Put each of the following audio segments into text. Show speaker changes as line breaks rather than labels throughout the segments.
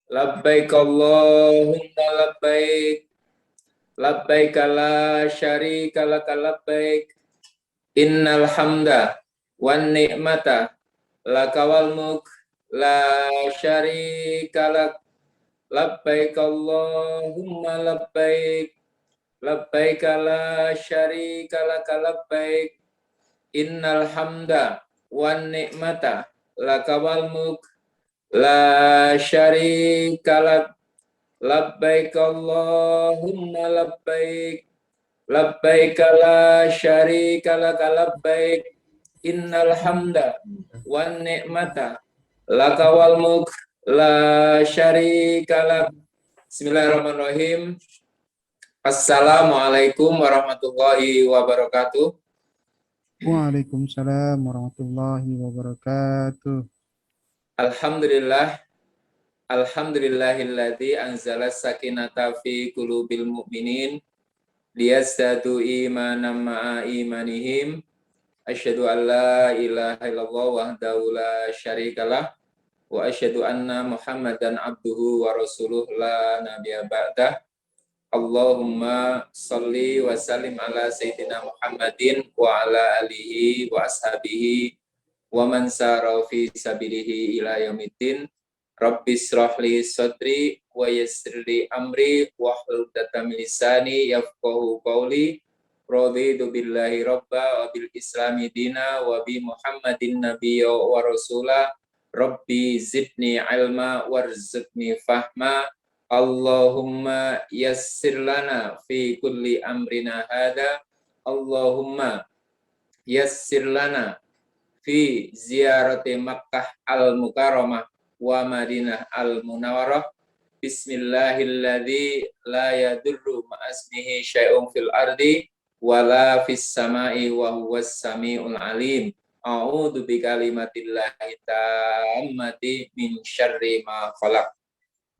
Labbaik Allahumma labbaik. Labbaik la syarika laka labbaik. Innal hamda wan ni'mata laka wal mulk la syarika lak. Labbaik Allahumma labbaik. Labbaik la syarika laka labbaik. Innal hamda wan ni'mata laka wal mulk la syarika lak. Labbaik Allahumma labbaik. Labbaik la syarika laka labbaik. Innal hamda wan ni'mata laka wal mulk la syarika lak. Bismillahirrahmanirrahim. Assalamualaikum warahmatullahi wabarakatuh.
Waalaikumsalam warahmatullahi wabarakatuh.
Alhamdulillah. Alhamdulillahilladzi anzala sakinata fi qulubil mu'minin liyazdadu imanan ma'a imanihim. Asyhadu an la ilaha illallah wahdahu la syarikalah wa asyhadu anna Muhammadan abduhu wa rasuluh la nabiyya ba'dah. Allahumma sholli wa sallim ala sayyidina Muhammadin wa ala alihi wa ashabihi wa man sara fi sabilihi ila yaumiddin. Rabbis shrahli sadri wa yassirli amri wa hlul 'uqdatam min lisani yafqahu qawli. Raditu billahi rabba wa bil islami dina wa bi Muhammadin nabiyya wa rasula. Rabbi zidni ilma warzuqni fahma. Allahumma yassir lana fi kulli amrina hada. Allahumma yassir lana fi ziyarati Makkah al-Mukarramah wa Madinah al-Munawwarah. Bismillahilladzi la yadurru ma'asmihi syai'un fil ardi wala fis sama'i wa huwas samiul alim. A'udzu bikalimatillahi tammati min syarri ma khalaq.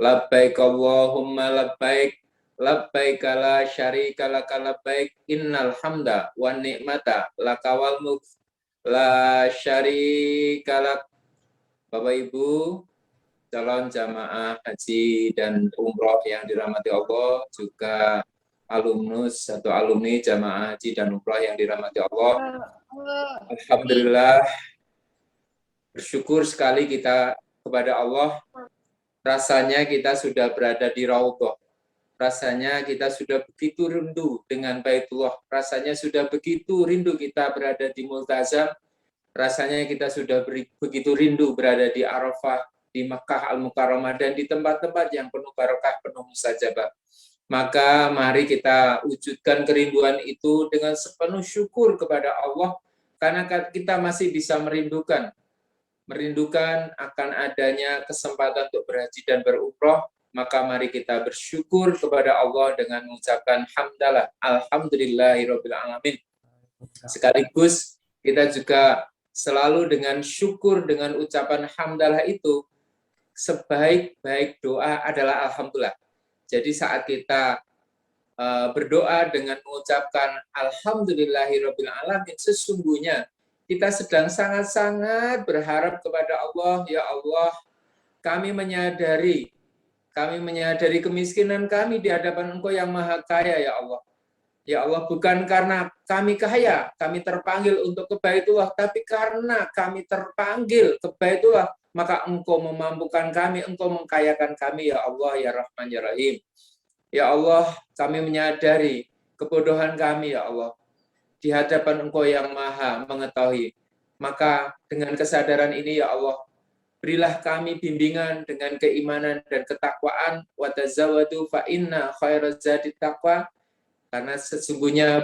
Labbaik Allahumma labbaik. Labbaik la syarika laka labbaik. Innal hamda wan ni'mata laka wal mulk la syarika lak. Bapak Ibu calon jamaah haji dan umroh yang dirahmati Allah, juga alumnus atau alumni jamaah haji dan umroh yang dirahmati Allah. Alhamdulillah, bersyukur sekali kita kepada Allah. Rasanya kita sudah berada di Raudhah. Rasanya kita sudah begitu rindu dengan Baitullah. Rasanya sudah begitu rindu kita berada di Multazam. Rasanya kita sudah begitu rindu berada di Arafah, di Makkah Al-Mukarramah, dan di tempat-tempat yang penuh barokah, penuh mustajabah. Maka mari kita wujudkan kerinduan itu dengan sepenuh syukur kepada Allah, karena kita masih bisa merindukan akan adanya kesempatan untuk berhaji dan berumroh. Maka mari kita bersyukur kepada Allah dengan mengucapkan hamdalah, alhamdulillahirabbil alamin. Sekaligus kita juga selalu dengan syukur, dengan ucapan hamdalah itu, sebaik-baik doa adalah alhamdulillah. Jadi saat kita berdoa dengan mengucapkan alhamdulillahirabbil alamin, sesungguhnya kita sedang sangat-sangat berharap kepada Allah. Ya Allah, kami menyadari kemiskinan kami di hadapan Engkau yang Maha Kaya, ya Allah. Ya Allah, bukan karena kami kaya, kami terpanggil untuk ke Baitullah, tapi karena kami terpanggil ke Baitullah, maka Engkau memampukan kami, Engkau mengkayakan kami, ya Allah, ya Rahman, ya Rahim. Ya Allah, kami menyadari kebodohan kami, ya Allah, di hadapan Engkau yang Maha mengetahui. Maka dengan kesadaran ini, ya Allah, berilah kami bimbingan dengan keimanan dan ketakwaan. Wa tazawwadu fa inna khairaz zadi taqwa. Karena sesungguhnya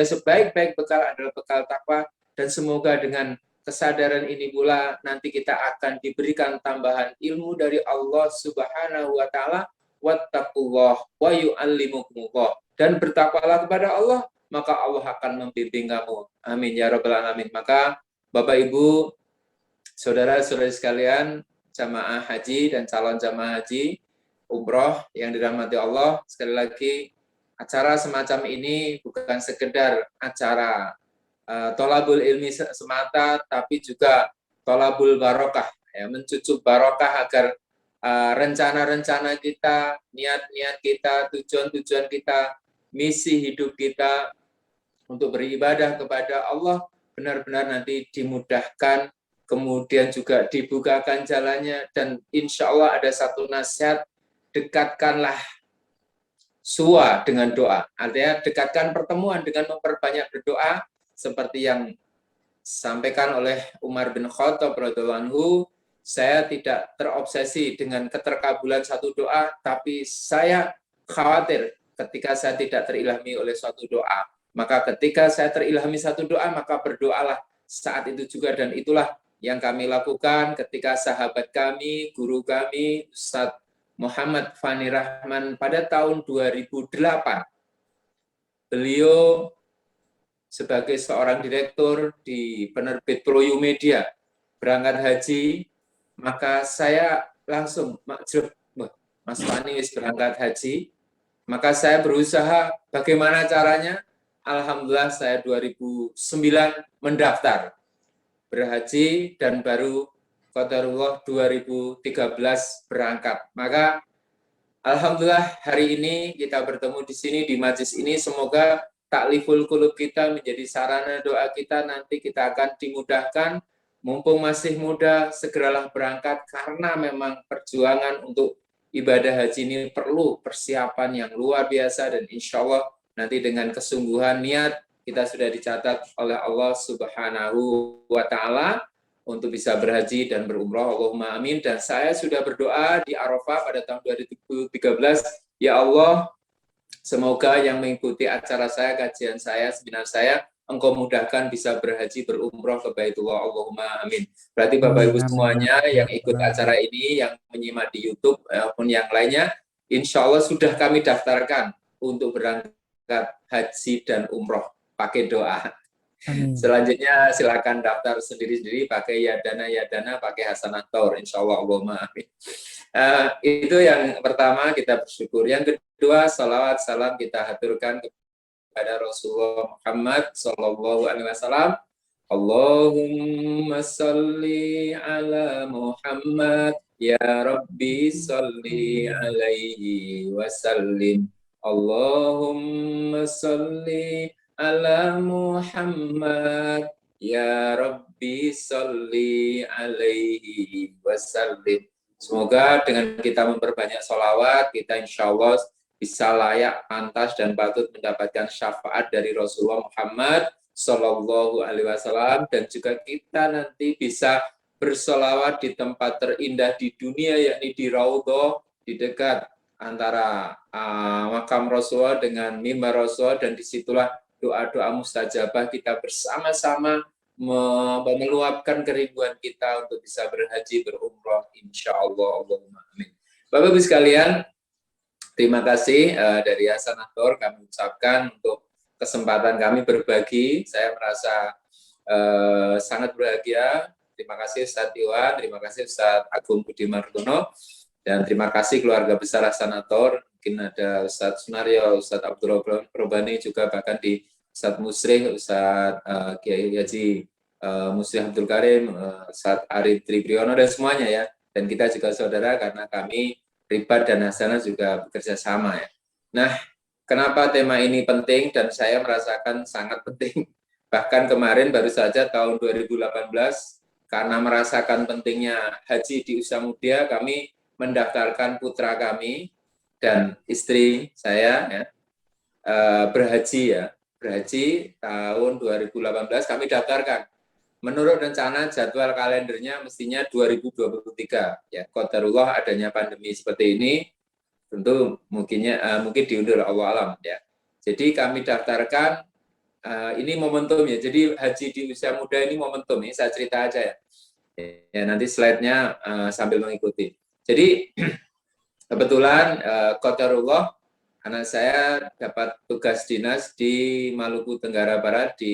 sebaik-baik bekal adalah bekal takwa, dan semoga dengan kesadaran ini pula nanti kita akan diberikan tambahan ilmu dari Allah Subhanahu wa taala. Wattaqullah wa yu'allimukumullah, dan bertakwalah kepada Allah, maka Allah akan membimbing kamu. Amin ya rabbal alamin. Maka Bapak Ibu, saudara-saudari sekalian, jamaah haji dan calon jamaah haji umroh yang dirahmati Allah, sekali lagi, acara semacam ini bukan sekedar acara tolabul ilmi semata, tapi juga tolabul barokah, ya, mencucuk barokah agar rencana-rencana kita, niat-niat kita, tujuan-tujuan kita, misi hidup kita untuk beribadah kepada Allah benar-benar nanti dimudahkan, kemudian juga dibukakan jalannya, dan insya Allah ada satu nasihat, dekatkanlah suwa dengan doa. Artinya dekatkan pertemuan dengan memperbanyak berdoa, seperti yang disampaikan oleh Umar bin Khattab radhiyallahu anhu. Saya tidak terobsesi dengan keterkabulan satu doa, tapi saya khawatir ketika saya tidak terilhami oleh suatu doa. Maka ketika saya terilhami satu doa, maka berdoalah saat itu juga, dan itulah yang kami lakukan ketika sahabat kami, guru kami, Ustadz Muhammad Fani Rahman pada tahun 2008. Beliau sebagai seorang direktur di penerbit Proyu Media berangkat haji, maka saya langsung, Mas Fani berangkat haji, maka saya berusaha bagaimana caranya. Alhamdulillah saya 2009 mendaftar berhaji, dan baru qadarullah 2013 berangkat. Maka alhamdulillah hari ini kita bertemu di sini di majlis ini, semoga takliful qulub kita menjadi sarana doa kita, nanti kita akan dimudahkan. Mumpung masih muda, segeralah berangkat, karena memang perjuangan untuk ibadah haji ini perlu persiapan yang luar biasa, dan insya Allah nanti dengan kesungguhan niat kita sudah dicatat oleh Allah Subhanahu wa Ta'ala untuk bisa berhaji dan berumrah. Allahumma amin. Dan saya sudah berdoa di Arafah pada tahun 2013, ya Allah, semoga yang mengikuti acara saya, kajian saya, seminar saya, Engkau mudahkan bisa berhaji berumrah ke Baitullah. Allahumma amin. Berarti Bapak Ibu semuanya yang ikut acara ini, yang menyimak di YouTube maupun yang lainnya, insya Allah sudah kami daftarkan untuk berangkat haji dan umroh pakai doa.
Amin.
Selanjutnya silakan daftar sendiri-sendiri pakai Yadana, pakai Hasanah Tor, insya Allah. Allahumma amin. Itu yang pertama, kita bersyukur. Yang kedua, salawat salam kita haturkan kepada Rasulullah Muhammad Sallallahu Alaihi Wasallam. Allahumma salli ala Muhammad, ya Rabbi salli alaihi wasallim. Allahumma salli ala Muhammad, ya Rabbi salli alaihi wasallim. Semoga dengan kita memperbanyak sholawat, kita insya Allah bisa layak, pantas, dan patut mendapatkan syafaat dari Rasulullah Muhammad Sallallahu Alaihi Wasallam, dan juga kita nanti bisa bersolawat di tempat terindah di dunia, yakni di Raudhah, di dekat antara makam Rasulullah dengan mimbar Rasulullah, dan disitulah doa-doa mustajabah kita bersama-sama meluapkan kerinduan kita untuk bisa berhaji berumrah, insya Allah. Allahumma amin. Bapak Ibu sekalian, terima kasih dari Hasanah Tor kami ucapkan untuk kesempatan kami berbagi. Saya merasa sangat berbahagia. Terima kasih Ustadz Iwan, terima kasih Ustadz Agung Budi Martono, dan terima kasih keluarga besar Hasanah Tor. Mungkin ada Ustadz Sunaryo, Ustadz Abdul Robani, juga bahkan di Ustadz Musrih, Ustadz Kiai Haji Musrih Abdul Karim, Ustadz Arif Tribriono, dan semuanya ya. Dan kita juga saudara karena kami Ribat dan Hasanah juga bekerja sama ya. Nah, kenapa tema ini penting dan saya merasakan sangat penting. Bahkan kemarin baru saja tahun 2018, karena merasakan pentingnya haji di usia muda, kami mendaftarkan putra kami dan istri saya ya, berhaji tahun 2018 kami daftarkan. Menurut rencana jadwal kalendernya mestinya 2023 ya. Qadarullah adanya pandemi seperti ini tentu mungkin diundur, Allah alam ya. Jadi kami daftarkan, ini momentum ya. Jadi haji di usia muda ini momentum, ini saya cerita aja ya. Ya nanti slide-nya sambil mengikuti. Jadi kebetulan qadarullah anak saya dapat tugas dinas di Maluku Tenggara Barat di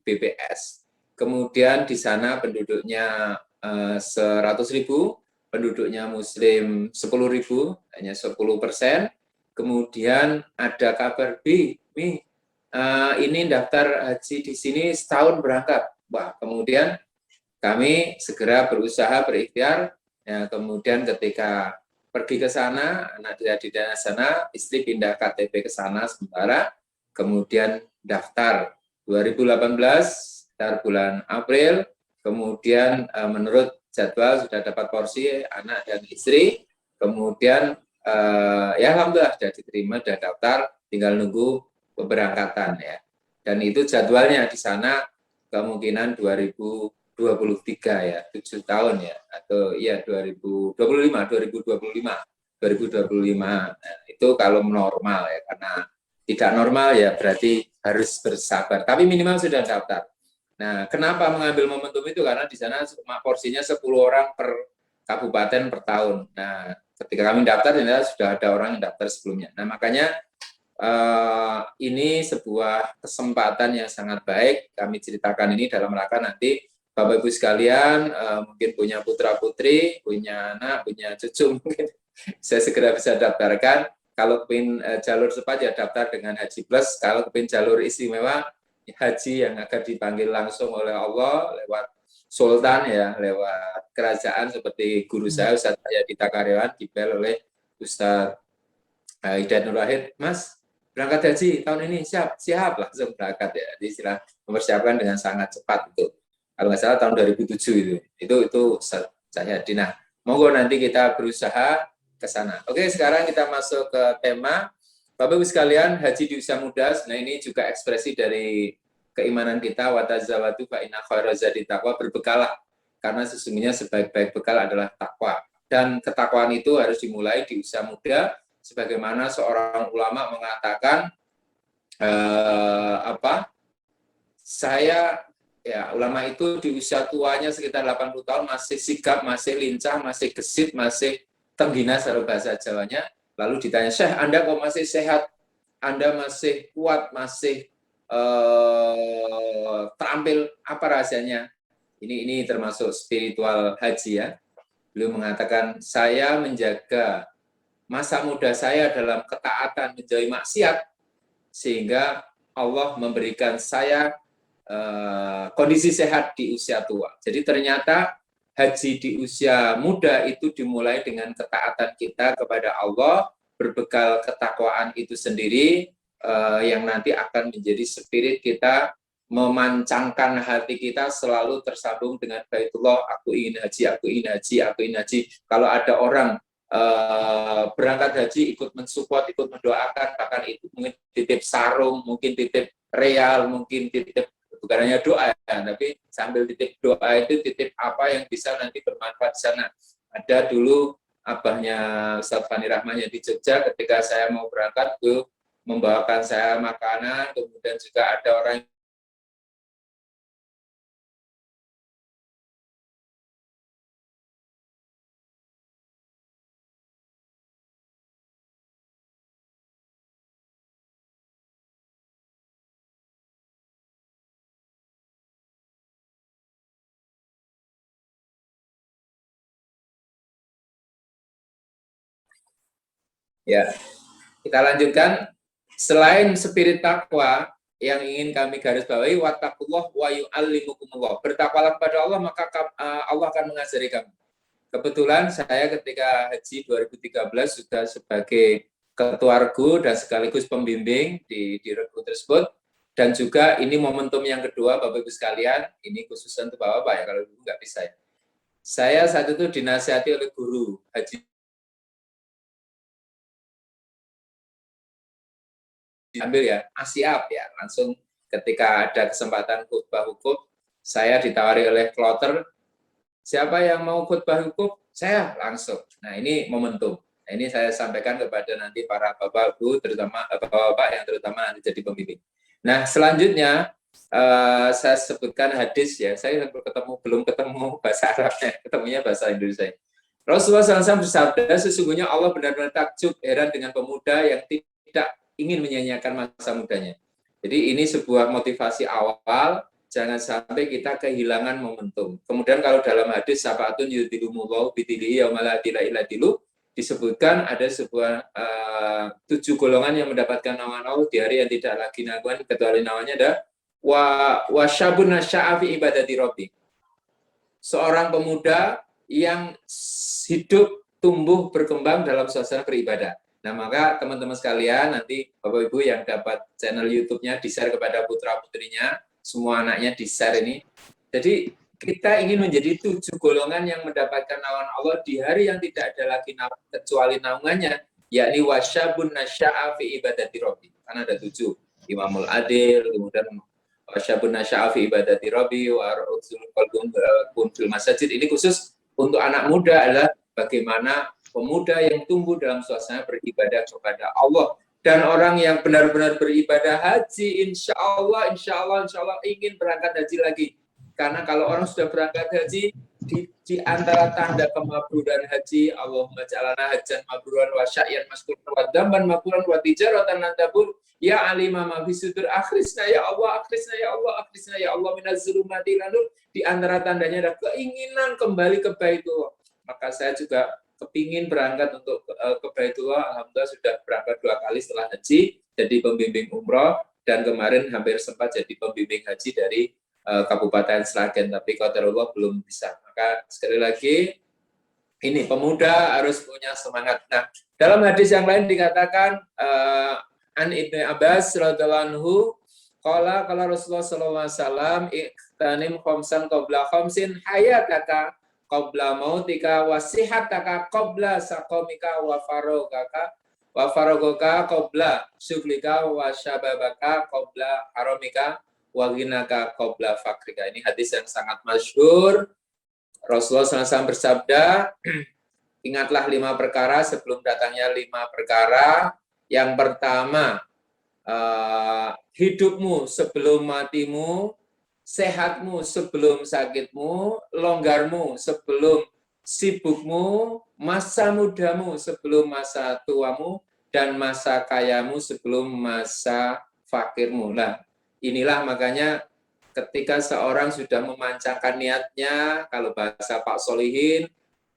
BPS. Kemudian di sana penduduknya 100.000, penduduknya Muslim 10.000, hanya 10%. Kemudian ada kabar, ini daftar haji di sini setahun berangkat. Wah, kemudian kami segera berusaha berikhtiar Ya, kemudian ketika pergi ke sana, anak dia di daerah sana, istri pindah KTP ke sana sementara, kemudian daftar 2018, daftar bulan April, kemudian menurut jadwal sudah dapat porsi anak dan istri, kemudian ya alhamdulillah sudah diterima, sudah daftar, tinggal nunggu keberangkatan ya. Dan itu jadwalnya di sana kemungkinan 2023 ya, 7 tahun ya, atau ya 2025. Nah, itu kalau normal ya, karena tidak normal ya berarti harus bersabar. Tapi minimal sudah daftar. Nah, kenapa mengambil momentum itu? Karena di sana porsinya 10 orang per kabupaten per tahun. Nah, ketika kami daftar, ternyata sudah ada orang yang daftar sebelumnya. Nah, makanya ini sebuah kesempatan yang sangat baik. Kami ceritakan ini dalam rangka nanti Bapak Ibu sekalian mungkin punya putra-putri, punya anak, punya cucu, mungkin saya segera bisa daftarkan. Kalau kepin jalur cepat ya daftar dengan Haji Plus. Kalau kepin jalur istimewa, haji yang akan dipanggil langsung oleh Allah lewat sultan ya, lewat kerajaan seperti guru saya Ustaz Yadita Karyawan dipel oleh Ustaz Hidayat Nur Wahid. Mas, berangkat haji tahun ini siap langsung berangkat ya. Jadi istilah mempersiapkan dengan sangat cepat itu. Kalau nggak salah tahun 2007 itu saya Dina. Monggo nanti kita berusaha ke sana. Oke, sekarang kita masuk ke tema Bapak Ibu sekalian, haji di usia muda. Nah, ini juga ekspresi dari keimanan kita, watazawatu fa inna khairaz zadi taqwa, berbekalah karena sesungguhnya sebaik-baik bekal adalah takwa. Dan ketakwaan itu harus dimulai di usia muda, sebagaimana seorang ulama mengatakan ulama itu di usia tuanya sekitar 80 tahun masih sigap, masih lincah, masih gesit, masih tenggina secara bahasa Jawanya. Lalu ditanya, Syekh, Anda kok masih sehat? Anda masih kuat, masih terampil, apa rahasianya? Ini termasuk spiritual haji ya. Beliau mengatakan, saya menjaga masa muda saya dalam ketaatan menjauhi maksiat, sehingga Allah memberikan saya kondisi sehat di usia tua. Jadi ternyata haji di usia muda itu dimulai dengan ketaatan kita kepada Allah, berbekal ketakwaan itu sendiri, yang nanti akan menjadi spirit kita, memancangkan hati kita selalu tersambung dengan Baitullah. Aku ingin haji, aku ingin haji, aku ingin haji. Kalau ada orang berangkat haji ikut mensupport, ikut mendoakan, bahkan itu mungkin titip sarung, mungkin titip real, mungkin titip bukan hanya doa ya, tapi sambil titip doa itu titip apa yang bisa nanti bermanfaat di sana. Ada dulu abahnya Ustaz Fani Rahman yang di Jogja, ketika saya mau berangkat itu membawakan saya makanan, kemudian juga ada orang ya. Kita lanjutkan. Selain spirit takwa yang ingin kami garis bawahi, wattaqullah wa yu'allimukumullah. Bertakwalah kepada Allah, maka Allah akan mengajari kamu. Kebetulan saya ketika haji 2013 sudah sebagai ketua regu dan sekaligus pembimbing di regu tersebut. Dan juga ini momentum yang kedua, Bapak Ibu sekalian, ini khusus untuk Bapak-Bapak ya, kalau Ibu nggak bisa ya. Saya saat itu dinasihati oleh guru haji diambil ya, siap ya, langsung ketika ada kesempatan khutbah hukum, saya ditawari oleh kloter, siapa yang mau khutbah hukum? Saya langsung. Nah, ini momentum. Nah, ini saya sampaikan kepada nanti para bapak ibu, terutama bapak-bapak yang terutama nanti jadi pembimbing. Nah, selanjutnya saya sebutkan hadis ya. Saya belum ketemu bahasa Arabnya, ketemunya bahasa Indonesia. Rasulullah SAW bersabda, sesungguhnya Allah benar-benar takjub, heran dengan pemuda yang tidak ingin menyanyiakan masa mudanya. Jadi ini sebuah motivasi awal, jangan sampai kita kehilangan momentum. Kemudian kalau dalam hadis safaatun yudhilumullahu bidilihi yaumaladila iladilu, disebutkan ada sebuah 7 golongan yang mendapatkan naungan Allah di hari yang tidak lagi naungan, kecuali namanya ada wa syabun nasya'afi ibadati rabbi. Seorang pemuda yang hidup, tumbuh, berkembang dalam suasana beribadah. Nah, maka teman-teman sekalian, nanti Bapak Ibu yang dapat channel YouTube-nya di-share kepada putra-putrinya, semua anaknya di-share ini. Jadi, kita ingin menjadi 7 golongan yang mendapatkan naungan Allah di hari yang tidak ada lagi kecuali naungannya, yakni wasyabun nasya'a fi ibadati rabbi. Kan ada 7. Imamul Adil, kemudian wasyabun nasya'a fi ibadati rabbi, wa ra'udsul qalbun fil masajid. Ini khusus untuk anak muda adalah bagaimana pemuda yang tumbuh dalam suasana beribadah kepada Allah. Dan orang yang benar-benar beribadah haji, insya Allah ingin berangkat haji lagi. Karena kalau orang sudah berangkat haji, di antara tanda kemabruran haji, Allahumma ja'alana hajjan mabruran wa sya'yan maskuran wa damban mabruran wa tijaratan lan tabur, ya alima ma fi sudur, akhrisna ya Allah, akhrisna ya Allah, akhrisna ya Allah minaz zulumati ilan nur. Di antara tandanya ada keinginan kembali ke Baitullah. Maka saya juga kepingin berangkat untuk ke Baitullah. Alhamdulillah sudah berangkat 2 kali setelah haji, jadi pembimbing umroh, dan kemarin hampir sempat jadi pembimbing haji dari Kabupaten Sragen, tapi qadarullah belum bisa. Maka sekali lagi, ini pemuda harus punya semangat. Nah, dalam hadis yang lain dikatakan an Ibnu Abbas radhiyallahu anhu qala Rasulullah sallallahu alaihi wasallam iqtanim khamsan qabla khamsin hayataka qabla mautika wa sihataka qabla saqamika wa faragaka qabla syughlika wa syababaka qabla haramika wa ghinaka qabla fakrika. Ini hadis yang sangat masyhur. Rasulullah SAW bersabda, ingatlah 5 perkara sebelum datangnya 5 perkara. Yang pertama, hidupmu sebelum matimu, sehatmu sebelum sakitmu, longgarmu sebelum sibukmu, masa mudamu sebelum masa tuamu, dan masa kayamu sebelum masa fakirmu. Nah, inilah makanya ketika seorang sudah memancangkan niatnya, kalau bahasa Pak Solihin,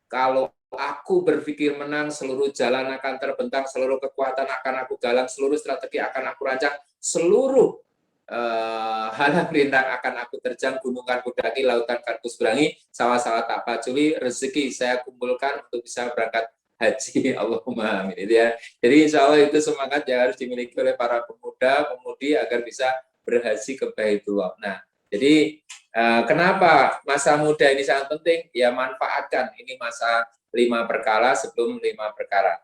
kalau aku berpikir menang, seluruh jalan akan terbentang, seluruh kekuatan akan aku galang, seluruh strategi akan aku rancang, seluruh halang rintang akan aku terjang, gunung kan kudaki, lautan kan kuseberangi, sawah-sawah tak paculi, rezeki saya kumpulkan untuk bisa berangkat haji. Allahumma amin. Jadi insya Allah itu semangat yang harus dimiliki oleh para pemuda, pemudi agar bisa berhaji ke Baitullah. Nah, jadi kenapa masa muda ini sangat penting? Ya, manfaatkan ini masa 5 perkara sebelum 5 perkara.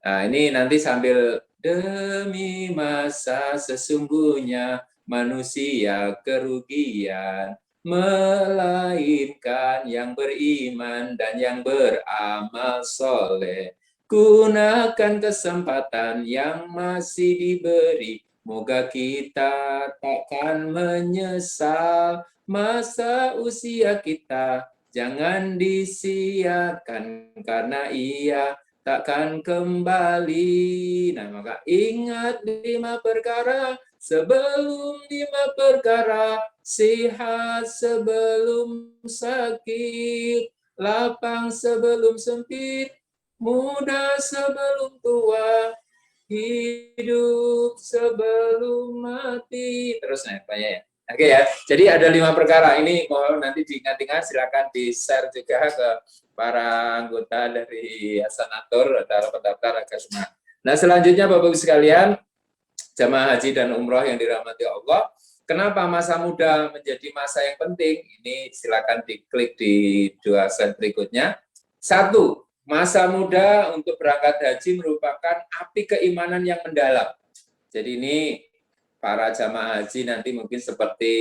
Nah, ini nanti sambil demi masa sesungguhnya manusia kerugian, melainkan yang beriman dan yang beramal soleh. Gunakan kesempatan yang masih diberi, moga kita takkan menyesal. Masa usia kita jangan disia-siakan karena ia takkan kembali. Nah, maka ingat 5 perkara sebelum 5 perkara, sehat sebelum sakit, lapang sebelum sempit, muda sebelum tua, hidup sebelum mati. Terus Pak ya. Oke ya. Jadi ada 5 perkara ini, mohon nanti diingat-ingat, silakan di-share juga ke para anggota dari Hasanatur atau pendaftar agar semangat. Nah, selanjutnya Bapak Ibu sekalian, jamaah haji dan umroh yang dirahmati Allah, kenapa masa muda menjadi masa yang penting? Ini silakan diklik di 2 slide berikutnya. 1, masa muda untuk berangkat haji merupakan api keimanan yang mendalam. Jadi ini para jamaah haji nanti mungkin seperti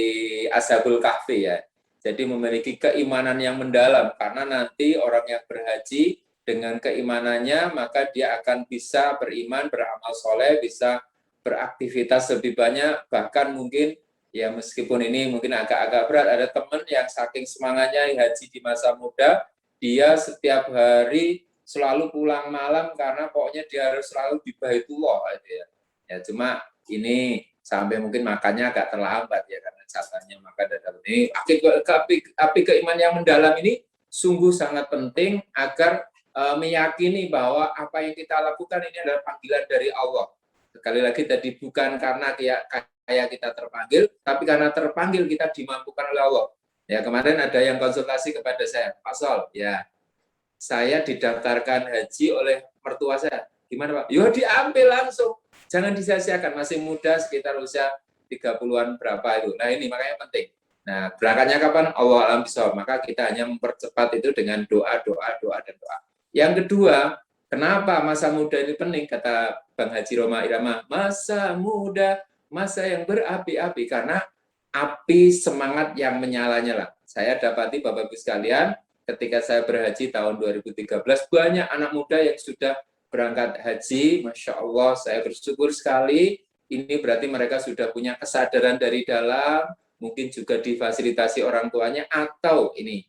Ashabul Kahfi ya. Jadi memiliki keimanan yang mendalam, karena nanti orang yang berhaji dengan keimanannya, maka dia akan bisa beriman, beramal soleh, bisa beraktivitas lebih banyak, bahkan mungkin ya meskipun ini mungkin agak-agak berat, ada teman yang saking semangatnya haji di masa muda, dia setiap hari selalu pulang malam karena pokoknya dia harus selalu di Baitullah gitu ya. Ya cuma ini sampai mungkin makannya agak terlambat ya karena catatnya maka dalam ini api keimanan yang mendalam ini sungguh sangat penting agar meyakini bahwa apa yang kita lakukan ini adalah panggilan dari Allah. Sekali lagi tadi bukan karena kayak kita terpanggil, tapi karena terpanggil kita dimampukan oleh Allah. Ya kemarin ada yang konsultasi kepada saya, Pak Sol, ya saya didaftarkan haji oleh mertua saya. Gimana Pak? Yo diambil langsung. Jangan disia-siakan, masih muda sekitar usia 30-an berapa itu. Nah ini makanya penting. Nah berangkatnya kapan? Allah alam bisawab. Maka kita hanya mempercepat itu dengan doa, dan doa. Yang kedua, kenapa masa muda ini penting? Kata Bang Haji Roma Irama, masa muda, masa yang berapi-api. Karena api semangat yang menyala-nyala. Saya dapati Bapak-Ibu sekalian, ketika saya berhaji tahun 2013, banyak anak muda yang sudah berangkat haji. Masya Allah, saya bersyukur sekali. Ini berarti mereka sudah punya kesadaran dari dalam, mungkin juga difasilitasi orang tuanya, atau ini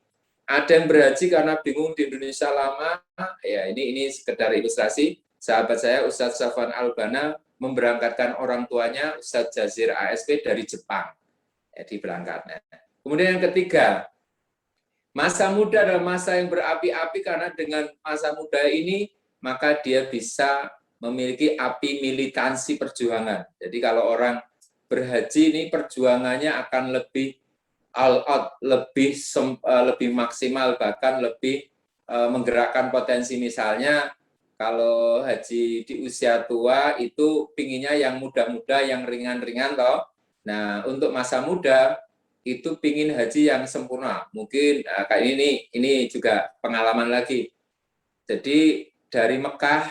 ada yang berhaji karena bingung di Indonesia lama. Ya, ini sekedar ilustrasi. Sahabat saya Ustadz Safwan Albana memberangkatkan orang tuanya Ustadz Jazir ASP dari Jepang. Jadi berangkat. Kemudian yang ketiga, masa muda adalah masa yang berapi-api karena dengan masa muda ini maka dia bisa memiliki api militansi perjuangan. Jadi kalau orang berhaji ini perjuangannya akan lebih all out, lebih maksimal, bahkan lebih menggerakkan potensi. Misalnya kalau haji di usia tua itu pinginnya yang muda-muda, yang ringan-ringan toh. Nah, untuk masa muda itu pingin haji yang sempurna. Mungkin kayak ini juga pengalaman lagi. Jadi dari Mekah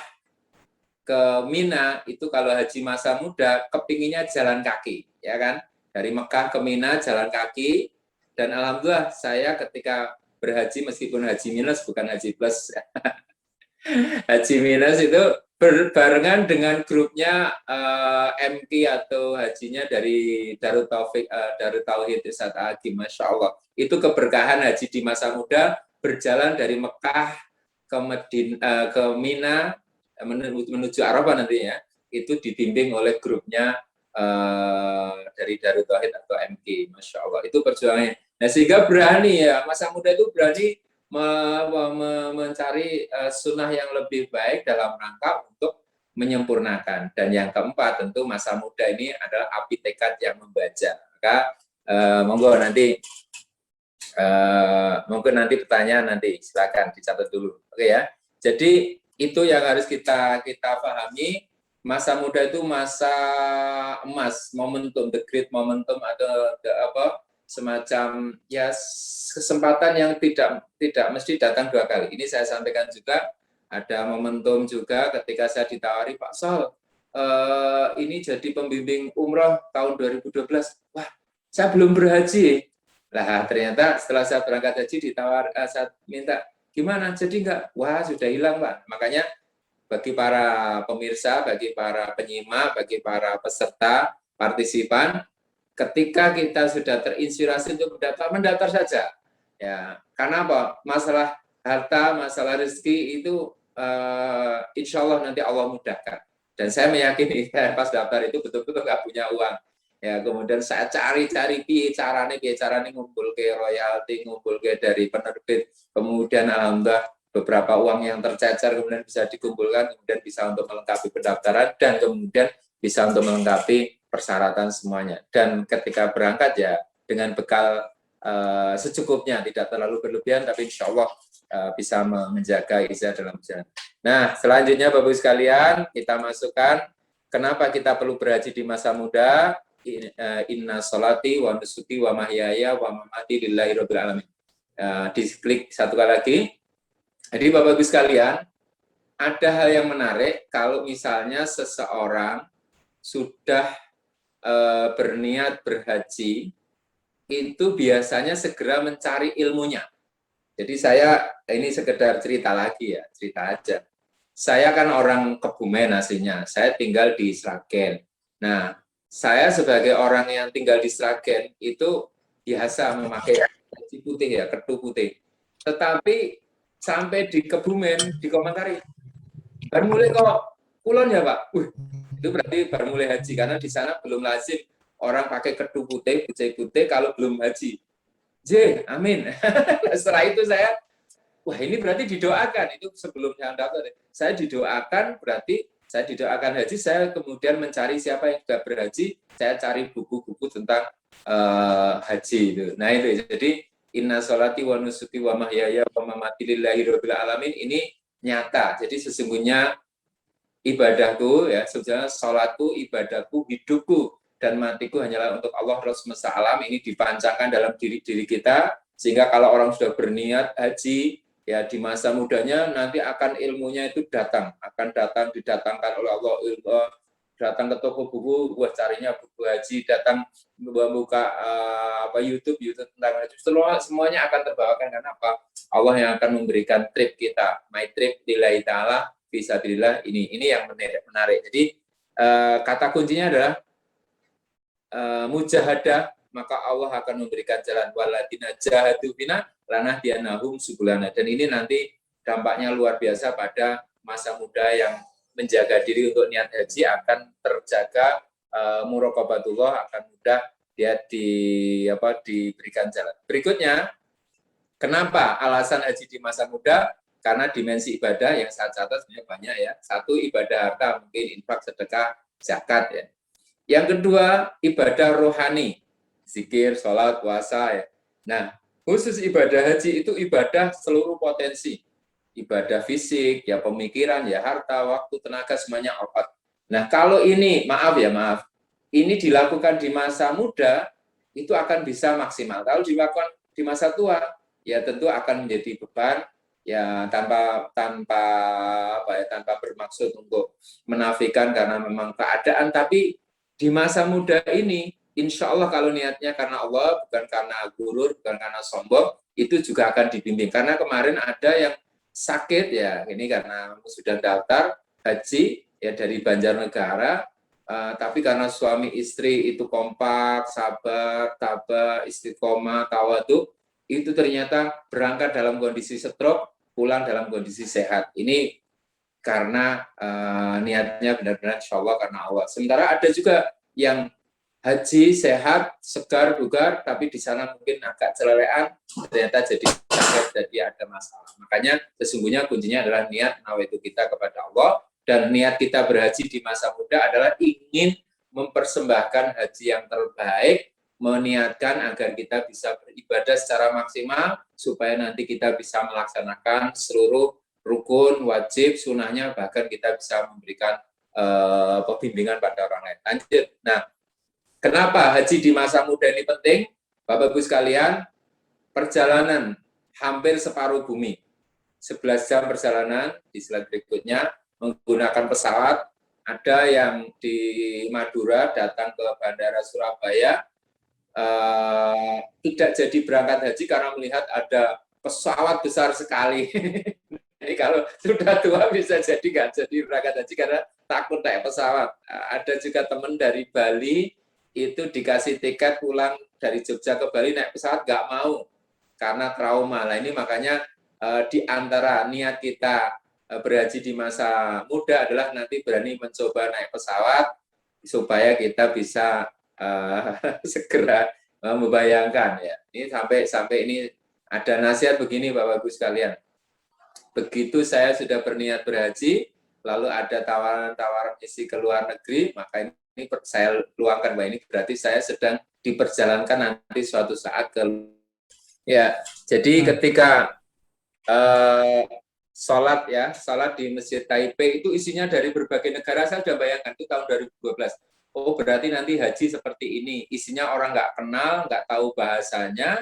ke Mina itu kalau haji masa muda kepinginnya jalan kaki, ya kan? Dari Mekah ke Mina jalan kaki, dan alhamdulillah saya ketika berhaji meskipun haji minus bukan haji plus, haji minus itu berbarengan dengan grupnya MK atau hajinya dari Darut Tauhid Ustadz Agim, Masya Allah. Itu keberkahan haji di masa muda, berjalan dari Mekah ke Mina, menuju Arafah nantinya, itu dibimbing oleh grupnya dari Darut Tauhid atau MK, Masya Allah. Itu perjuangannya. Nah sehingga berani ya, masa muda itu berani mencari sunnah yang lebih baik dalam rangka untuk menyempurnakan. Dan yang keempat tentu masa muda ini adalah api tekad yang membaca. Maka monggo nanti mungkin nanti pertanyaan nanti silakan dicatat dulu. Oke ya. Jadi itu yang harus kita pahami. Masa muda itu masa emas, momentum, the great momentum atau semacam ya kesempatan yang tidak mesti datang dua kali. Ini saya sampaikan juga, ada momentum juga ketika saya ditawari, Pak Sol, ini jadi pembimbing umroh tahun 2012. Wah, saya belum berhaji. Lah ternyata setelah saya berangkat haji saya minta, gimana? Jadi enggak? Wah, sudah hilang, Pak. Makanya bagi para pemirsa, bagi para penyimak, bagi para peserta, partisipan, ketika kita sudah terinspirasi untuk mendaftar saja. Ya, karena apa? Masalah harta, masalah rezeki itu insya Allah nanti Allah mudahkan. Dan saya meyakini pas daftar itu betul-betul nggak punya uang. Ya, kemudian saya cari-cari piye carane ngumpul ke royalti, ngumpul ke dari penerbit, kemudian alhamdulillah beberapa uang yang tercecer kemudian bisa dikumpulkan, kemudian bisa untuk melengkapi pendaftaran dan kemudian bisa untuk melengkapi persyaratan semuanya. Dan ketika berangkat ya dengan bekal secukupnya, tidak terlalu berlebihan, tapi insya Allah bisa menjaga izah dalam jalan. Nah, selanjutnya Bapak-Ibu sekalian, kita masukkan kenapa kita perlu berhaji di masa muda. Inna sholati wa nusuki wa mahyaya wa mamati lillahi rabbil alamin. Diklik satu kali lagi. Jadi Bapak-Ibu sekalian, ada hal yang menarik kalau misalnya seseorang sudah berniat berhaji, itu biasanya segera mencari ilmunya. Jadi saya, ini sekedar cerita lagi ya, cerita aja. Saya kan orang Kebumen aslinya, saya tinggal di Sragen. Nah, saya sebagai orang yang tinggal di Sragen, itu biasa memakai peci putih ya, ketu putih. Tetapi sampai di Kebumen, dikomentari, baru mulai kok kulon ya Pak? Itu berarti baru mulai haji, karena di sana belum lazim orang pakai ketu putih, putih kalau belum haji. Amin. Setelah itu saya, wah ini berarti didoakan, itu sebelum saya daftar. Saya didoakan, berarti saya didoakan haji, saya kemudian mencari siapa yang sudah berhaji, saya cari buku-buku tentang haji itu. Nah itu, jadi inna sholati wa nusuki wa mahyaya wa mamati lillahi rabbil alamin, ini nyata. Jadi sesungguhnya ibadahku, ya, sebenarnya sholatku, ibadahku, hidupku, dan matiku hanyalah untuk Allah semesta alam. Ini dipancangkan dalam diri kita, sehingga kalau orang sudah berniat haji, ya di masa mudanya nanti akan ilmunya itu didatangkan oleh Allah. Datang ke toko buku, buat carinya buku haji, datang membuka YouTube tentang haji, semuanya akan terbawakan. Karena apa? Allah yang akan memberikan trip kita, my trip lillahi ta'ala fisabilillah. Ini yang menarik. Jadi kata kuncinya adalah mujahadah, maka Allah akan memberikan jalan. Waladina jahadu bina lanahdiyanahum subulana. Dan ini nanti dampaknya luar biasa pada masa muda yang menjaga diri untuk niat haji akan terjaga, muraqabatullah akan mudah dia diberikan jalan. Berikutnya, kenapa alasan haji di masa muda? Karena dimensi ibadah yang saya catat sebenarnya banyak, ya. Satu, ibadah harta, mungkin infak, sedekah, zakat, ya. Yang kedua, ibadah rohani, zikir, sholat, puasa, ya. Nah, khusus ibadah haji itu ibadah seluruh potensi. Ibadah fisik, ya pemikiran, ya harta, waktu, tenaga, semuanya opat. Nah, kalau ini, maaf, ini dilakukan di masa muda, itu akan bisa maksimal. Kalau dilakukan di masa tua, ya tentu akan menjadi beban, ya tanpa bermaksud untuk menafikan karena memang keadaan. Tapi di masa muda ini, insya Allah kalau niatnya karena Allah, bukan karena gurur, bukan karena sombong, itu juga akan dibimbing. Karena kemarin ada yang sakit, ya ini karena sudah daftar haji, ya dari Banjarnegara, tapi karena suami istri itu kompak, sabar, tabah, istiqomah, tawadhu, itu ternyata berangkat dalam kondisi stroke, pulang dalam kondisi sehat. Ini karena niatnya benar-benar insya Allah karena Allah. Sementara ada juga yang haji sehat, segar, bugar, tapi di sana mungkin agak celelean, ternyata jadi sakit, jadi ada masalah. Makanya sesungguhnya kuncinya adalah niat nawaitu kita kepada Allah, dan niat kita berhaji di masa muda adalah ingin mempersembahkan haji yang terbaik, meniatkan agar kita bisa beribadah secara maksimal, supaya nanti kita bisa melaksanakan seluruh rukun, wajib, sunnahnya, bahkan kita bisa memberikan pembimbingan pada orang lain. Lanjut. Nah, kenapa haji di masa muda ini penting? Bapak-Ibu sekalian, perjalanan hampir separuh bumi, 11 jam perjalanan, di slide berikutnya, menggunakan pesawat. Ada yang di Madura datang ke Bandara Surabaya, tidak jadi berangkat haji karena melihat ada pesawat besar sekali. Ini kalau sudah tua bisa jadi nggak jadi berangkat haji karena takut naik pesawat. Ada juga teman dari Bali, itu dikasih tiket pulang dari Jogja ke Bali naik pesawat nggak mau karena trauma. Nah ini makanya di antara niat kita berhaji di masa muda adalah nanti berani mencoba naik pesawat supaya kita bisa segera membayangkan, ya. Ini sampai ini ada nasihat begini Bapak-Ibu sekalian. Begitu saya sudah berniat berhaji, lalu ada tawaran-tawaran isi ke luar negeri, maka ini saya luangkan bahwa ini berarti saya sedang diperjalankan nanti suatu saat ke. Ya, jadi ketika sholat di Masjid Taipei itu isinya dari berbagai negara, saya sudah bayangkan itu tahun 2012. Oh berarti nanti haji seperti ini, isinya orang nggak kenal, nggak tahu bahasanya,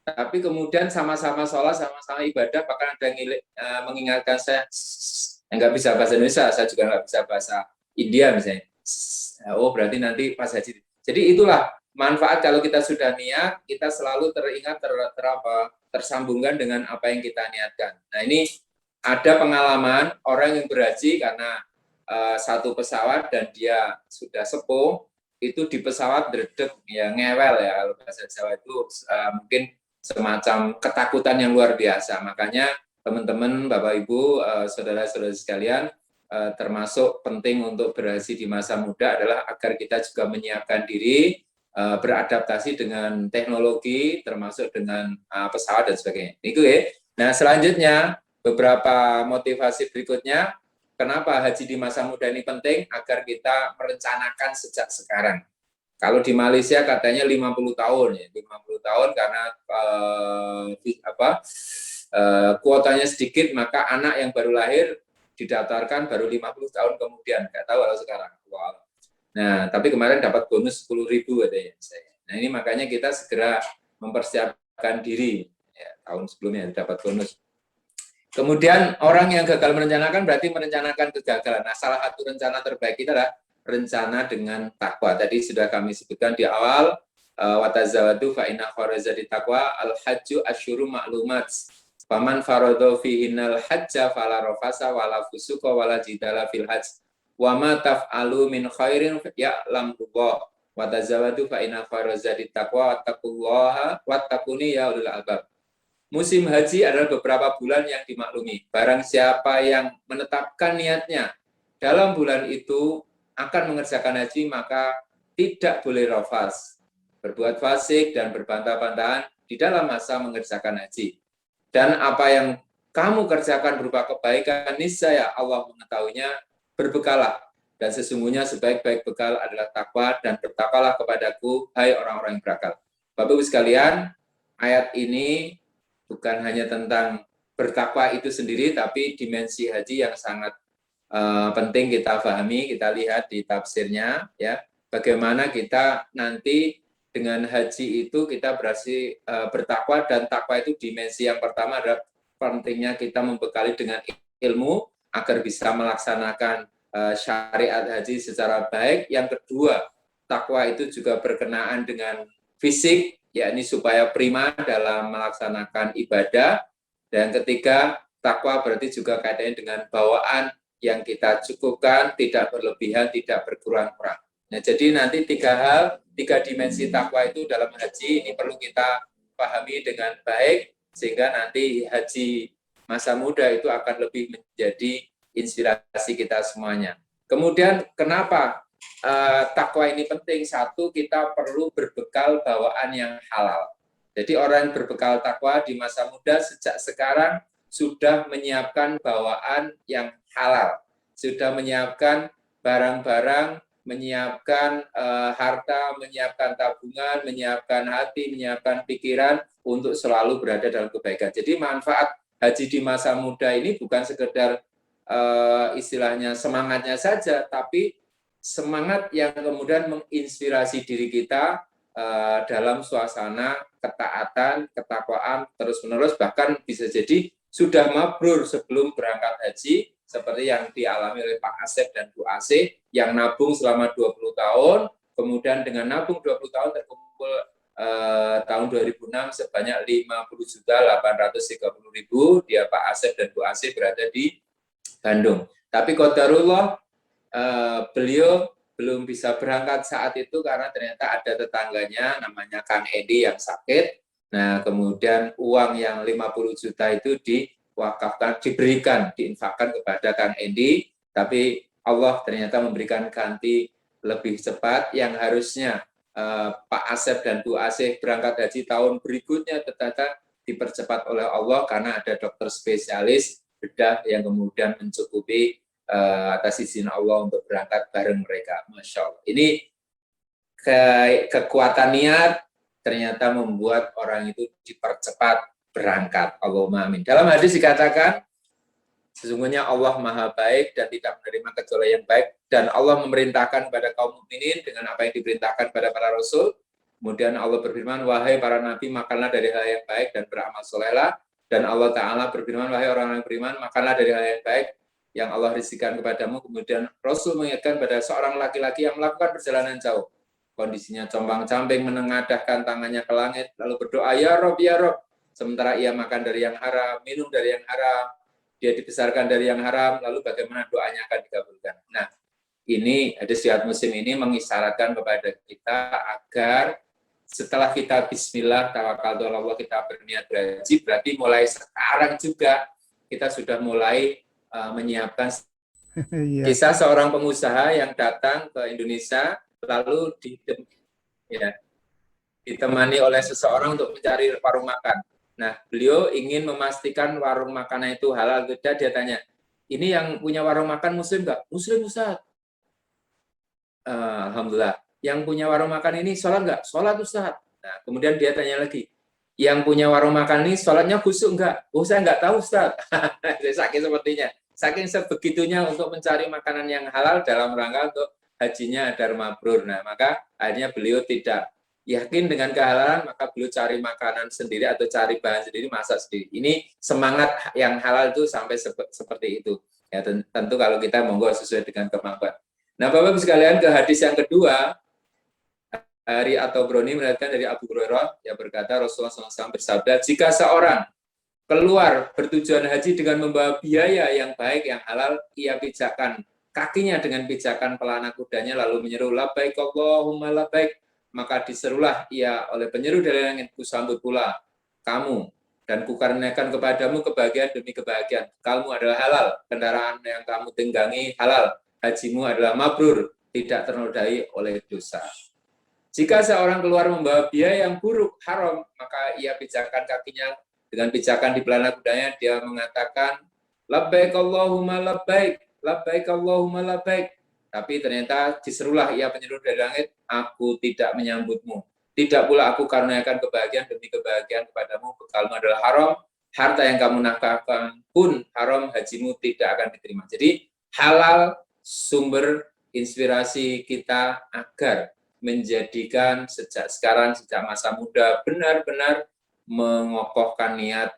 tapi kemudian sama-sama sholat, sama-sama ibadah, bahkan ada yang mengingatkan saya, nggak bisa bahasa Indonesia, saya juga nggak bisa bahasa India misalnya. Oh berarti nanti pas haji. Jadi itulah manfaat kalau kita sudah niat, kita selalu teringat, tersambungkan dengan apa yang kita niatkan. Nah ini ada pengalaman orang yang berhaji karena satu pesawat dan dia sudah sepuh, itu di pesawat dredeg, ya ngewel, ya kalau bahasa Jawa itu mungkin semacam ketakutan yang luar biasa. Makanya teman-teman, Bapak Ibu, saudara-saudara sekalian, termasuk penting untuk berhaji di masa muda adalah agar kita juga menyiapkan diri, beradaptasi dengan teknologi, termasuk dengan pesawat dan sebagainya. Itu ya. Nah selanjutnya beberapa motivasi berikutnya, kenapa haji di masa muda ini penting? Agar kita merencanakan sejak sekarang. Kalau di Malaysia katanya 50 tahun ya, 50 tahun karena kuotanya sedikit, maka anak yang baru lahir didaftarkan baru 50 tahun kemudian. Nggak tahu kalau sekarang. Wow. Nah, tapi kemarin dapat bonus 10.000 katanya saya. Nah, ini makanya kita segera mempersiapkan diri ya, tahun sebelumnya dapat bonus. Kemudian orang yang gagal merencanakan berarti merencanakan kegagalan. Nah, salah satu rencana terbaik kita adalah rencana dengan takwa. Tadi sudah kami sebutkan di awal, watazawadu fa inna khairaz taqwa al-hajju asyhurun ma'lumat. Faman faradha fihinnal hajja fala rafasa wala fusuqa wala jidala fil hajj. Wa ma taf'alu min khairin ya'lamullah. Watazawadu fa inna khairaz taqwa wattaqullaha wattaquni ya ulul albab. Musim haji adalah beberapa bulan yang dimaklumi. Barang siapa yang menetapkan niatnya dalam bulan itu akan mengerjakan haji, maka tidak boleh rafas, berbuat fasik dan berbantah-bantahan di dalam masa mengerjakan haji. Dan apa yang kamu kerjakan berupa kebaikan, niscaya Allah mengetahuinya, berbekalah. Dan sesungguhnya sebaik-baik bekal adalah takwa, dan bertakwalah kepadaku, hai orang-orang yang berakal. Bapak-Ibu sekalian, ayat ini bukan hanya tentang bertakwa itu sendiri, tapi dimensi haji yang sangat penting kita pahami. Kita lihat di tafsirnya, ya, bagaimana kita nanti dengan haji itu kita berhasil bertakwa, dan takwa itu dimensi yang pertama adalah pentingnya kita membekali dengan ilmu agar bisa melaksanakan syariat haji secara baik. Yang kedua, takwa itu juga berkenaan dengan fisik, yakni supaya prima dalam melaksanakan ibadah. Dan ketiga, takwa berarti juga kaitannya dengan bawaan yang kita cukupkan, tidak berlebihan, tidak berkurang-kurang. Nah, jadi nanti tiga dimensi takwa itu dalam haji ini perlu kita pahami dengan baik, sehingga nanti haji masa muda itu akan lebih menjadi inspirasi kita semuanya. Kemudian kenapa takwa ini penting? Satu, kita perlu berbekal bawaan yang halal. Jadi orang yang berbekal takwa di masa muda sejak sekarang sudah menyiapkan bawaan yang halal, sudah menyiapkan barang-barang, menyiapkan harta, menyiapkan tabungan, menyiapkan hati, menyiapkan pikiran untuk selalu berada dalam kebaikan. Jadi manfaat haji di masa muda ini bukan sekedar istilahnya semangatnya saja, tapi semangat yang kemudian menginspirasi diri kita dalam suasana ketaatan, ketakwaan terus-menerus, bahkan bisa jadi sudah mabrur sebelum berangkat haji, seperti yang dialami oleh Pak Asep dan Bu Asih, yang nabung selama 20 tahun, kemudian dengan nabung 20 tahun terkumpul tahun 2006 sebanyak 50.830.000, dia Pak Asep dan Bu Asih berada di Bandung. Tapi qadarullah, beliau belum bisa berangkat saat itu karena ternyata ada tetangganya namanya Kang Edi yang sakit. Nah, kemudian uang yang 50 juta itu diwakafkan, diberikan, diinfakkan kepada Kang Edi, tapi Allah ternyata memberikan ganti lebih cepat. Yang harusnya Pak Asep dan Bu Asih berangkat haji tahun berikutnya ternyata dipercepat oleh Allah karena ada dokter spesialis bedah yang kemudian mencukupi atas izin Allah untuk berangkat bareng mereka. Masya Allah. Ini kekuatan niat ternyata membuat orang itu dipercepat berangkat. Allahumma amin. Dalam hadis dikatakan, sesungguhnya Allah maha baik dan tidak menerima kecuali yang baik, dan Allah memerintahkan kepada kaum mukminin dengan apa yang diperintahkan kepada para rasul. Kemudian Allah berfirman, wahai para nabi, makanlah dari hal yang baik dan beramal solehlah. Dan Allah Ta'ala berfirman, wahai orang yang beriman, makanlah dari hal yang baik yang Allah rizkikan kepadamu. Kemudian Rasul mengingatkan pada seorang laki-laki yang melakukan perjalanan jauh. Kondisinya compang-camping, menengadahkan tangannya ke langit, lalu berdoa, ya Rob, ya Rob. Sementara ia makan dari yang haram, minum dari yang haram, dia dibesarkan dari yang haram, lalu bagaimana doanya akan dikabulkan. Nah, ini hadis riwayat Muslim ini mengisyaratkan kepada kita agar setelah kita bismillah, tawakaltu ala Allah, kita berniat berhaji, berarti mulai sekarang juga kita sudah mulai menyiapkan. Kisah seorang pengusaha yang datang ke Indonesia lalu ditemani oleh seseorang untuk mencari warung makan. Nah, beliau ingin memastikan warung makannya itu halal tidak. Dia tanya, ini yang punya warung makan muslim nggak? Muslim, Ustaz. Alhamdulillah. yang punya warung makan ini sholat nggak? Sholat Ustaz. Nah, kemudian dia tanya lagi, yang punya warung makan ini sholatnya khusyuk nggak? Oh, saya nggak tahu Ustaz. Saking sepertinya. Saking sebegitunya untuk mencari makanan yang halal dalam rangka untuk hajinya Adar Mabrur. Nah, maka akhirnya beliau tidak yakin dengan kehalalan, maka beliau cari makanan sendiri atau cari bahan sendiri, masak sendiri. Ini semangat yang halal itu sampai seperti itu. Ya, tentu kalau kita monggo sesuai dengan kemampuan. Nah, Bapak-Ibu sekalian, ke hadis yang kedua, Ari atau Broni melihatkan dari Abu Hurairah yang berkata Rasulullah SAW bersabda, jika seorang keluar bertujuan haji dengan membawa biaya yang baik, yang halal, ia pijakan kakinya dengan pijakan pelana kudanya lalu menyeru labbaik Allahumma labbaik, maka diserulah ia oleh penyeru dari langit, kusambut pula kamu dan kukaruniakan kepadamu kebahagiaan demi kebahagiaan. Kamu adalah halal, kendaraan yang kamu tunggangi halal, hajimu adalah mabrur, tidak ternodai oleh dosa. Jika seorang keluar membawa biaya yang buruk, haram, maka ia pijakan kakinya dengan pijakan di pelana kudanya, dia mengatakan, labbaik Allahumma labbaik, labbaik Allahumma labbaik. Tapi ternyata diserulah ia penyeru dari langit, aku tidak menyambutmu. Tidak pula aku karuniakan kebahagiaan demi kebahagiaan kepadamu, bekalmu adalah haram, harta yang kamu nafkahkan pun haram, hajimu tidak akan diterima. Jadi halal sumber inspirasi kita agar menjadikan sejak sekarang, sejak masa muda, benar-benar mengokohkan niat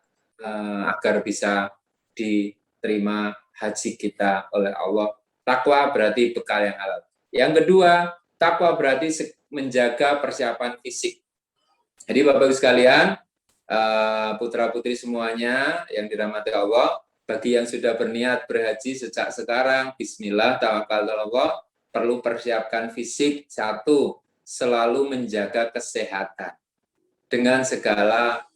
agar bisa diterima haji kita oleh Allah. Takwa berarti bekal yang halal. Yang kedua, takwa berarti menjaga persiapan fisik. Jadi Bapak-Ibu sekalian, putra-putri semuanya yang dirahmati Allah, bagi yang sudah berniat berhaji sejak sekarang, bismillah, tawakal Allah, perlu persiapkan fisik. Satu, selalu menjaga kesehatan dengan segala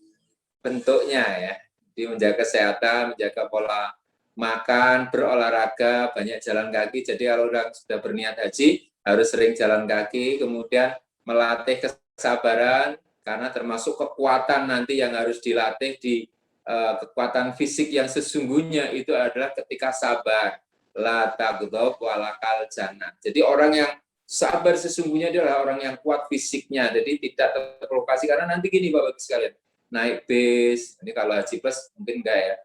bentuknya ya. Jadi menjaga kesehatan, menjaga pola makan, berolahraga, banyak jalan kaki. Jadi kalau orang sudah berniat haji, harus sering jalan kaki, kemudian melatih kesabaran, karena termasuk kekuatan nanti yang harus dilatih di kekuatan fisik yang sesungguhnya itu adalah ketika sabar. La taghdab walakal jannah. Jadi orang yang sabar sesungguhnya adalah orang yang kuat fisiknya, jadi tidak terprovokasi. Karena nanti gini Bapak sekalian, naik bis, ini kalau haji plus mungkin enggak ya,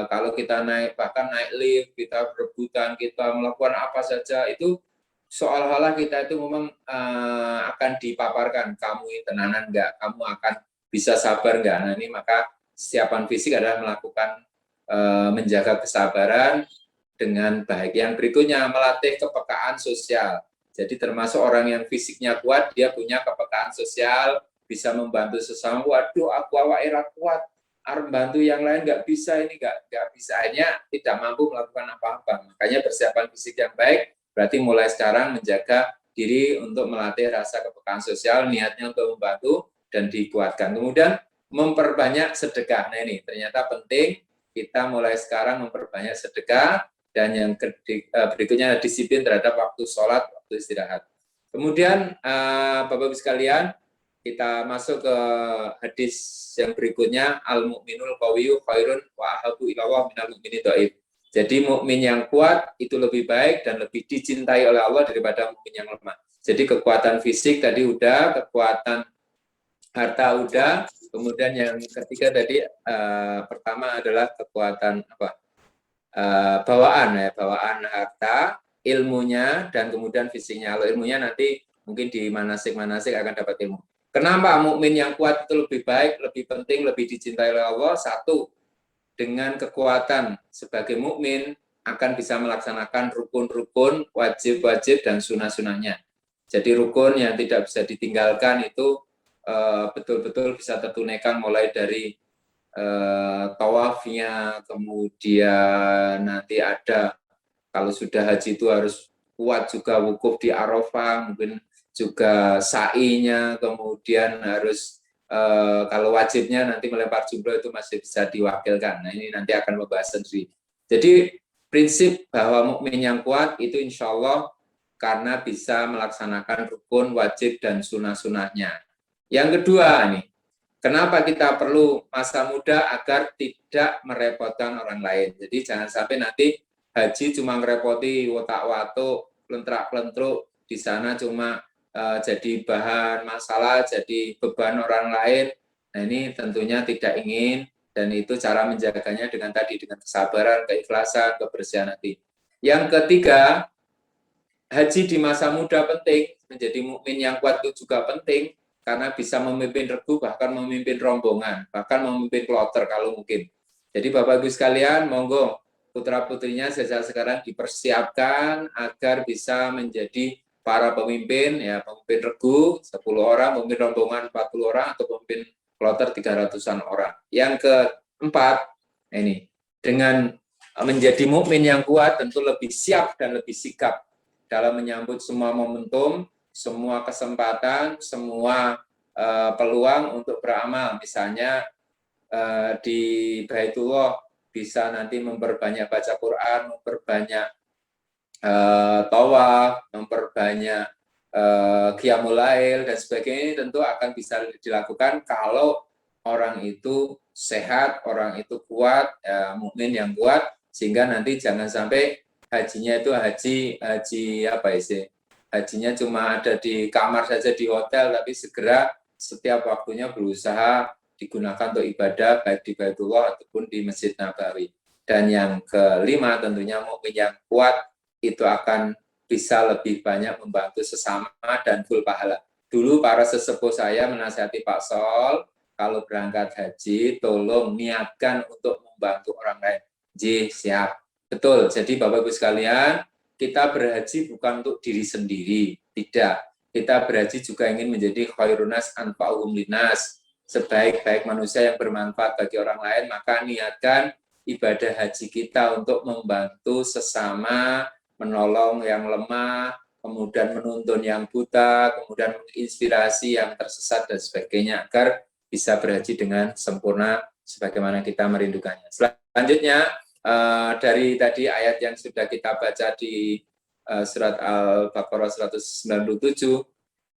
kalau kita naik, bahkan naik lift, kita berebutan, kita melakukan apa saja, itu seolah-olah kita itu memang akan dipaparkan, kamu tenanan enggak, kamu akan bisa sabar enggak. Nah ini maka kesiapan fisik adalah melakukan menjaga kesabaran dengan baik. Yang berikutnya, melatih kepekaan sosial. Jadi termasuk orang yang fisiknya kuat, dia punya kepekaan sosial, bisa membantu sesama. Waduh, aku awak era kuat, harus bantu yang lain nggak bisa, ini nggak bisa, hanya tidak mampu melakukan apa-apa. Makanya persiapan fisik yang baik, berarti mulai sekarang menjaga diri untuk melatih rasa kepekaan sosial, niatnya untuk membantu dan dikuatkan. Kemudian memperbanyak sedekah. Nah ini ternyata penting, kita mulai sekarang memperbanyak sedekah. Dan yang berikutnya disiplin terhadap waktu sholat, waktu istirahat. Kemudian Bapak-Ibu sekalian, kita masuk ke hadis yang berikutnya, al-mu'minul qawiyyu khairun wa ahabbu ilallah minal mu'mini dhaif. Jadi mukmin yang kuat itu lebih baik dan lebih dicintai oleh Allah daripada mukmin yang lemah. Jadi kekuatan fisik tadi udah, kekuatan harta udah, kemudian yang ketiga tadi pertama adalah kekuatan apa? Bawaan harta, ilmunya, dan kemudian fisiknya. Kalau ilmunya nanti mungkin di manasik-manasik akan dapat ilmu. Kenapa mukmin yang kuat itu lebih baik, lebih penting, lebih dicintai oleh Allah? Satu, dengan kekuatan sebagai mukmin akan bisa melaksanakan rukun-rukun, wajib-wajib, dan sunah-sunahnya. Jadi rukun yang tidak bisa ditinggalkan itu betul-betul bisa tertunaikan mulai dari tawafnya, kemudian nanti ada kalau sudah haji itu harus kuat juga wukuf di Arafah, mungkin juga sa'inya, kemudian harus kalau wajibnya nanti melempar jumroh itu masih bisa diwakilkan. Nah ini nanti akan membahas sendiri. Jadi prinsip bahwa mukmin yang kuat itu insya Allah karena bisa melaksanakan rukun, wajib, dan sunah-sunahnya. Yang kedua nih, kenapa kita perlu masa muda agar tidak merepotkan orang lain. Jadi jangan sampai nanti haji cuma ngerepoti wotak-watuk, pelentrak-pelentruk, di sana cuma jadi bahan masalah, jadi beban orang lain. Nah, ini tentunya tidak ingin, dan itu cara menjaganya dengan tadi, dengan kesabaran, keikhlasan, kebersihan hati. Yang ketiga, haji di masa muda penting, menjadi mukmin yang kuat itu juga penting, karena bisa memimpin regu, bahkan memimpin rombongan, bahkan memimpin kloter kalau mungkin. Jadi Bapak Ibu sekalian, monggo putra-putrinya sejak sekarang dipersiapkan agar bisa menjadi para pemimpin, ya pemimpin regu 10 orang, pemimpin rombongan 40 orang, atau pemimpin kloter 300-an orang. Yang keempat, ini dengan menjadi mukmin yang kuat tentu lebih siap dan lebih sigap dalam menyambut semua momentum, semua kesempatan, semua peluang untuk beramal. Misalnya di Baitullah bisa nanti memperbanyak baca Quran, memperbanyak tawaf, memperbanyak qiyamul lail dan sebagainya, tentu akan bisa dilakukan kalau orang itu sehat, orang itu kuat, mukmin yang kuat, sehingga nanti jangan sampai hajinya itu haji apa sih? Hajinya cuma ada di kamar saja di hotel, tapi segera setiap waktunya berusaha digunakan untuk ibadah baik di Baitullah ataupun di Masjid Nabawi. Dan yang kelima tentunya mukmin yang kuat itu akan bisa lebih banyak membantu sesama dan full pahala. Dulu para sesepuh saya menasihati Pak Sol, kalau berangkat haji tolong niatkan untuk membantu orang lain. Ji, siap. Betul. Jadi Bapak Ibu sekalian, kita berhaji bukan untuk diri sendiri, tidak. Kita berhaji juga ingin menjadi khairunas anfa'uhum linas, sebaik-baik manusia yang bermanfaat bagi orang lain, maka niatkan ibadah haji kita untuk membantu sesama, menolong yang lemah, kemudian menuntun yang buta, kemudian menginspirasi yang tersesat dan sebagainya, agar bisa berhaji dengan sempurna sebagaimana kita merindukannya. Selanjutnya, dari tadi ayat yang sudah kita baca di surat Al-Baqarah 197,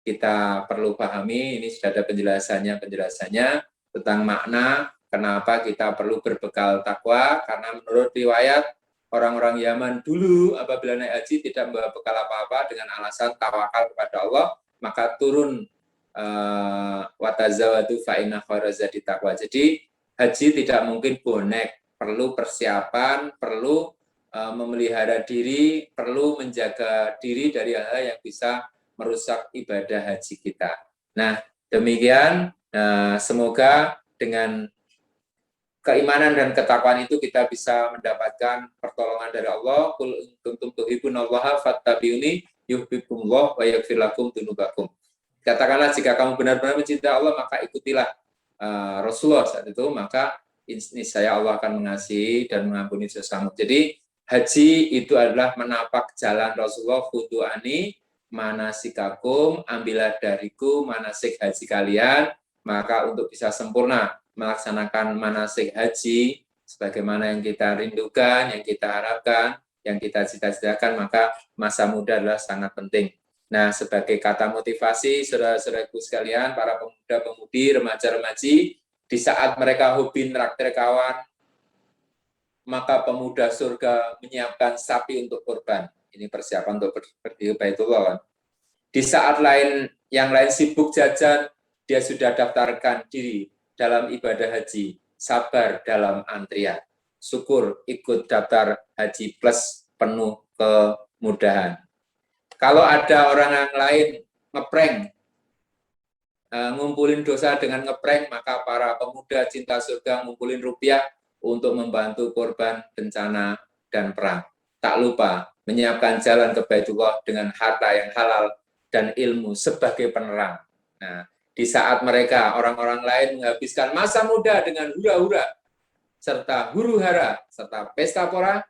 kita perlu pahami, ini sudah ada penjelasannya tentang makna kenapa kita perlu berbekal takwa, karena menurut riwayat orang-orang Yaman dulu apabila naik haji tidak membawa bekal apa-apa dengan alasan tawakal kepada Allah, maka turun watazawadu fa inna khairaz zadi taqwa. Jadi haji tidak mungkin bonek, perlu persiapan, perlu memelihara diri, perlu menjaga diri dari hal-hal yang bisa merusak ibadah haji kita. Nah, demikian, semoga dengan keimanan dan ketakwaan itu kita bisa mendapatkan pertolongan dari Allah. Qul in kuntum tuhibbunallaha fattabi'uni yuhibbukumullah wa yaghfir lakum dzunubakum. Katakanlah, jika kamu benar-benar mencintai Allah, maka ikutilah Rasulullah saat itu, maka niscaya Allah akan mengasihi dan mengampuni dosamu. Jadi haji itu adalah menapak jalan Rasulullah, khudu'ani manasikakum, ambillah dariku manasik haji kalian, maka untuk bisa sempurna melaksanakan manasik haji sebagaimana yang kita rindukan, yang kita harapkan, yang kita cita-citakan, maka masa muda adalah sangat penting. Nah, sebagai kata motivasi, saudara-saudaraku sekalian, para pemuda-pemudi, remaja-remaji, di saat mereka hobi nraktir kawan, maka pemuda surga menyiapkan sapi untuk kurban. Ini persiapan untuk pergi ke Baitullah. Di saat yang lain sibuk jajan, dia sudah daftarkan diri dalam ibadah haji, sabar dalam antrian. Syukur ikut daftar haji plus penuh kemudahan. Kalau ada orang yang lain ngeprank, ngumpulin dosa dengan ngeprank, maka para pemuda cinta surga ngumpulin rupiah untuk membantu korban bencana dan perang. Tak lupa menyiapkan jalan ke Baitullah dengan harta yang halal dan ilmu sebagai penerang. Nah, di saat mereka, orang-orang lain menghabiskan masa muda dengan hura-hura, serta huru-hara, serta pesta pora,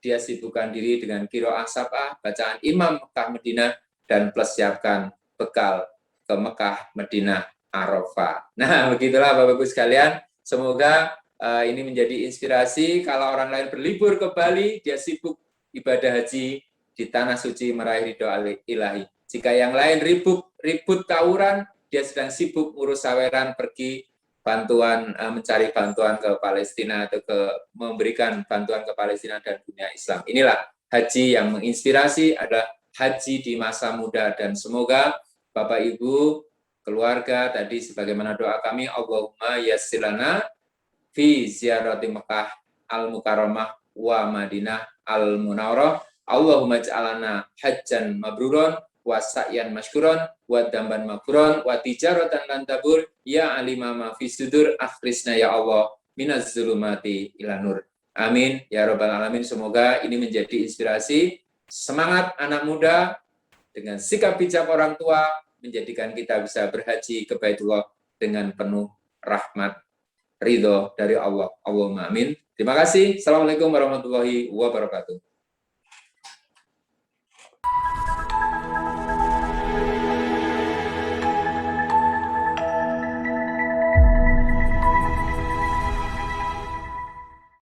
dia sibukkan diri dengan qiraah sab'ah, bacaan Imam Mekah Madinah, dan persiapkan bekal ke Mekah Madinah Arafah. Nah, begitulah Bapak-Ibu sekalian. Semoga ini menjadi inspirasi. Kalau orang lain berlibur ke Bali, dia sibuk ibadah haji di tanah suci meraih ridho ilahi. Jika yang lain ribut tawuran, dia sedang sibuk ngurus saweran, pergi mencari bantuan ke Palestina atau memberikan bantuan ke Palestina dan dunia Islam. Inilah haji yang menginspirasi, adalah haji di masa muda, dan semoga Bapak Ibu, keluarga tadi sebagaimana doa kami, Allahumma yassir lana fi ziyarati Mekah al-Mukarramah wa Madinah al-Munawwarah. Allahumma ja'alana hajjan mabruron wa sa'yan mashkuron wa damban maghfuron wa tijaratan lan tabur ya alima ma fi sudur akhrisna ya Allah minaz zulumati ila nur. Amin ya rabbal alamin. Semoga ini menjadi inspirasi semangat anak muda dengan sikap bijak orang tua menjadikan kita bisa berhaji ke Baitullah dengan penuh rahmat ridho dari Allah. Allahumma amin. Terima kasih. Assalamualaikum warahmatullahi wabarakatuh.